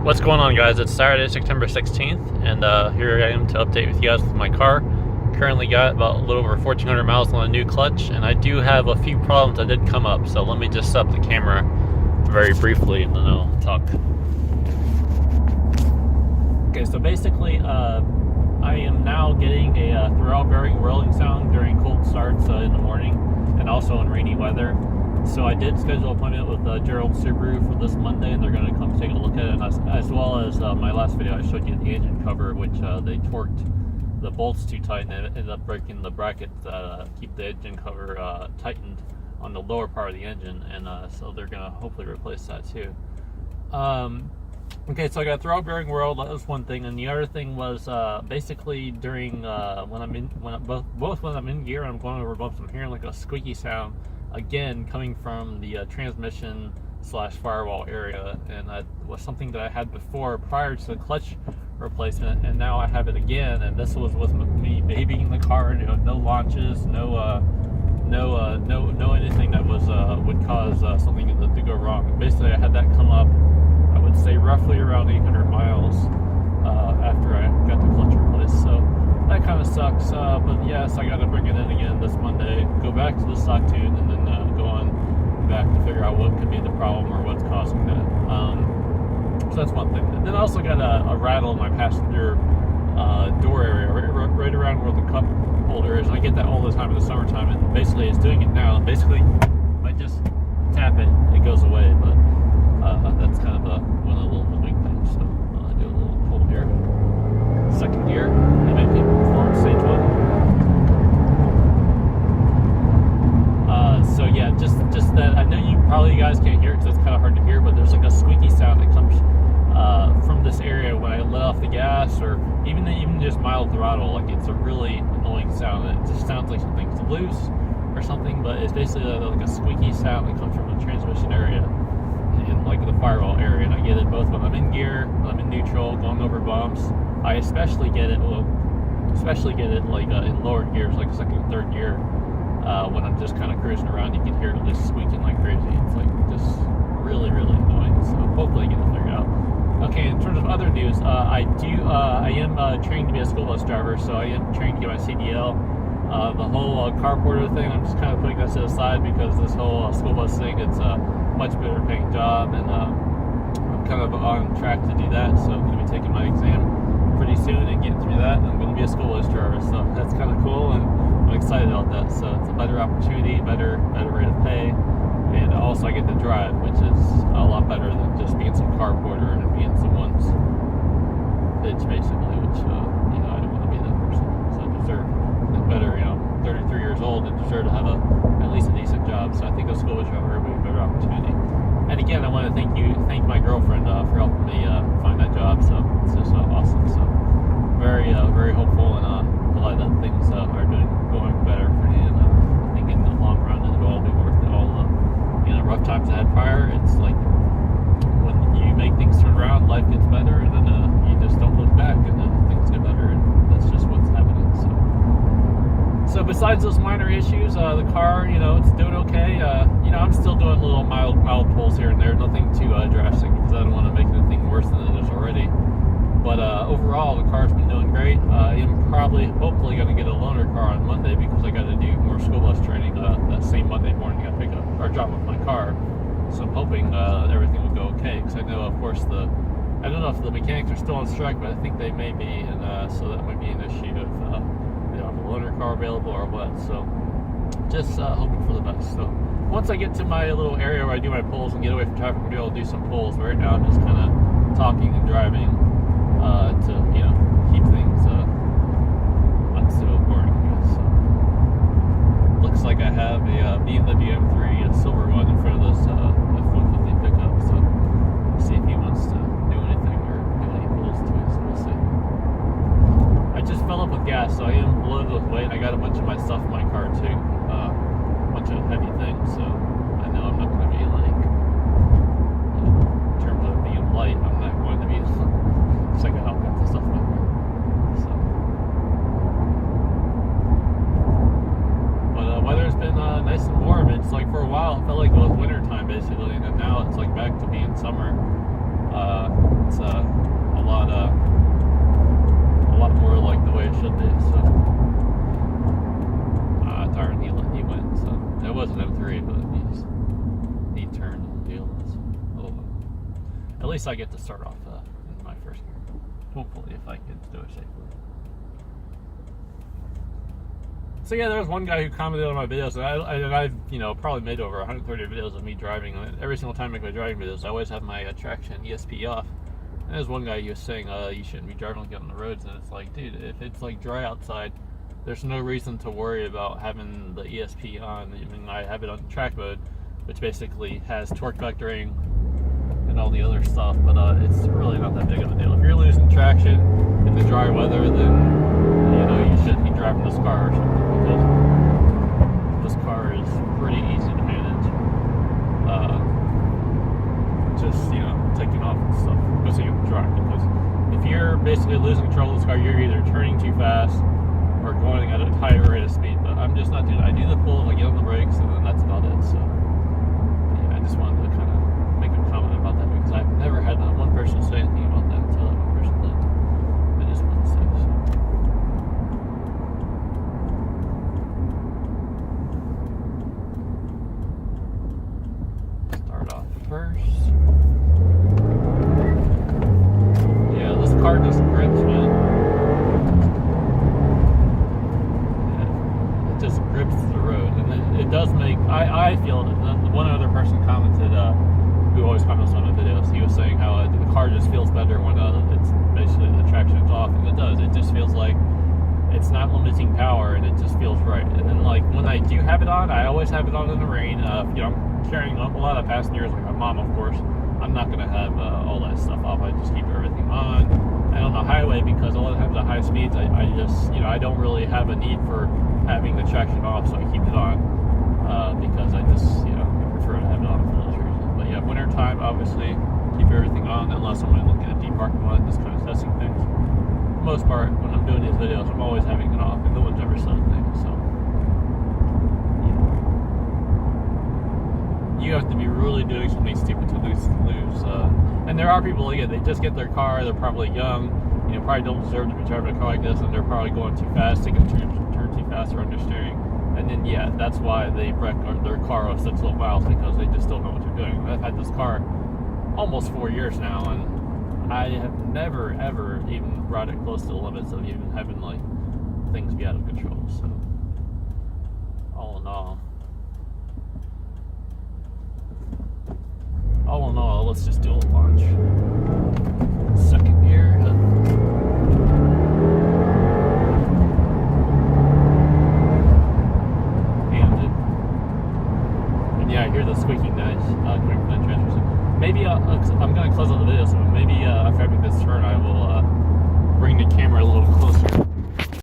What's going on, guys? It's Saturday, September 16th, and here I am to update with you guys with my car. Currently got about a little over 1,400 miles on a new clutch, and I do have a few problems that did come up, so let me just set up the camera very briefly and then I'll talk. Okay, so basically I am now getting a throttle bearing whirling sound during cold starts in the morning and also in rainy weather. So I did schedule an appointment with Gerald Subaru for this Monday, and they're going to come take a look at it, as well as my last video I showed you the engine cover, which they torqued the bolts too tight and it ended up breaking the brackets that keep the engine cover tightened on the lower part of the engine, and so they're going to hopefully replace that too. Okay, so I got throttle bearing whirl. That was one thing, and the other thing was basically during when I'm in gear and I'm going over bumps, I'm hearing like a squeaky sound. Again, coming from the transmission / firewall area, and that was something that I had before prior to the clutch replacement, and now I have it again. And this was with me babying the car, no launches, no anything that was would cause something to go wrong. Basically, I had that come up, I would say roughly around 800 miles after I got the clutch replaced. So that kind of sucks, but yes, I got to bring it in again this Monday, go back to the stock tune, and then go on back to figure out what could be the problem or what's causing that. So that's one thing. And then I also got a rattle in my passenger door area, right around where the cup holder is. And I get that all the time in the summertime, and basically it's doing it now. And basically, if I just tap it, it goes away. But that's kind of one of the little annoying things. So I'll do a little pull here. Second gear, MAP perform stage 1. So yeah, just that. I know you guys can't hear it because it's kind of hard to hear, but there's like a squeaky sound that comes from this area when I let off the gas, or even just mild throttle. Like, it's a really annoying sound. It just sounds like something's loose or something, but it's basically like a squeaky sound that comes from the transmission area and like the firewall area. And I get it both when I'm in gear, when I'm in neutral, going over bumps. I especially get it like in lower gears, like second and third gear. When I'm just kind of cruising around, you can hear it just squeaking like crazy. It's like just really, really annoying. So hopefully I get it figured out. Okay, in terms of other news, I am trained to be a school bus driver, so I am trained to get my CDL. The whole carporter thing, I'm just kind of putting that to the side because this whole school bus thing, it's a much better paying job, and I'm kind of on track to do that. So I'm going to be taking my exam pretty soon and getting through that. I'm going to be a school bus driver, so that's kind of cool, and I'm excited about that. So it's a better opportunity, better rate of pay, and also I get to drive, which is a lot better than just being some carporter and being someone's bitch, basically, which I don't want to be that person. So I deserve better, 33 years old, and deserve to have at least a decent job. So I think a school bus driver would be a better opportunity. And again, I want to thank my girlfriend for helping me find that job. So it's just awesome. So very hopeful, and glad that things are going better for me. And I think in the long run it will all be worth it. All the rough times I had prior, it's like when you make things turn around, life gets better, and then you just don't look back, and then things get better, and that's just what's happening. So besides those minor issues, the car, it's doing okay. I'm still doing little mild pulls here and there, nothing too drastic, because I don't want to make anything worse than it is already. But overall, the car's been doing great. I am hopefully going to get a loaner car on Monday, because I got to do more school bus training that same Monday morning. I pick up or drop off my car, so I'm hoping everything will go okay. Because I know, of course, I don't know if the mechanics are still on strike, but I think they may be, and so that might be an issue of a loaner car available or what. So just hoping for the best. So once I get to my little area where I do my pulls and get away from traffic, I'll be able to do some pulls. But right now I'm just kind of talking and driving to keep things not so boring, I guess. So looks like I have a BMW M3, a silver one, in front of this F-150 pickup. So we'll see if he wants to do anything or do any pulls to it. So we'll see. I just fell up with gas, so I am loaded with weight. I got a bunch of my stuff in my car too, a bunch of heavy things. So I know I'm not going to be like, in terms of being light, I'm not going to be just like all kinds of stuff in my car. So, but weather's been nice and warm. It's like for a while it felt like it was winter time basically, and then now it's like back to being summer. It's least I get to start off in my first gear. Hopefully, if I can do it safely. So yeah, there was one guy who commented on my videos, and I've probably made over 130 videos of me driving. And every single time I make my driving videos, I always have my traction ESP off. And there's one guy who was saying, you shouldn't be driving like that on the roads. And it's like, dude, if it's like dry outside, there's no reason to worry about having the ESP on. I mean, I have it on track mode, which basically has torque vectoring and all the other stuff, but it's really not that big of a deal. If you're losing traction in the dry weather, then you shouldn't be driving this car or something, because this car is pretty easy to manage. Just taking off and stuff, especially in the dry. Because if you're basically losing control of this car, you're either turning too fast or going at a higher rate of speed. But I'm just not doing it. I do the pulls, I get on the brakes, and then that's about it. So yeah, I just wanted to kind of make a comment about that, because I've never had one person say anything about that until that one person did. I just wanted to say so. Start off first. Yeah, this car just grips, man. Yeah, it just grips the road, and it does make. I feel that one other person commented, who always comments on the videos. He was saying how the car just feels better when it's basically the traction's off, and it does. It just feels like it's not limiting power, and it just feels right. And then like when I do have it on, I always have it on in the rain. I'm carrying a lot of passengers, like my mom, of course. I'm not gonna have all that stuff off. I just keep everything on. And on the highway, because a lot of times at high speeds, I just I don't really have a need for having the traction off, so I keep it on because I just I prefer to have it on for those reasons. But yeah, winter time, obviously keep everything on unless I'm looking at deep parking lot, just kind of testing things. For the most part, when I'm doing these videos, I'm always having it off, and no one's ever said a thing. So you have to be really doing something stupid to lose. And there are people, they just get their car, they're probably young, probably don't deserve to be driving a car like this, and they're probably going too fast, taking a turn too fast or understeering. And then, yeah, that's why they wreck their car off 6 little miles, because they just don't know what they're doing. I've had this car almost 4 years now, and I have never, ever even brought it close to the limits of even having, things be out of control. So, all in all, let's just do a launch. Second gear. And yeah, I hear the squeaking noise coming from the transmission. Maybe I'm going to close out the video, so maybe after I make this turn, I will bring the camera a little closer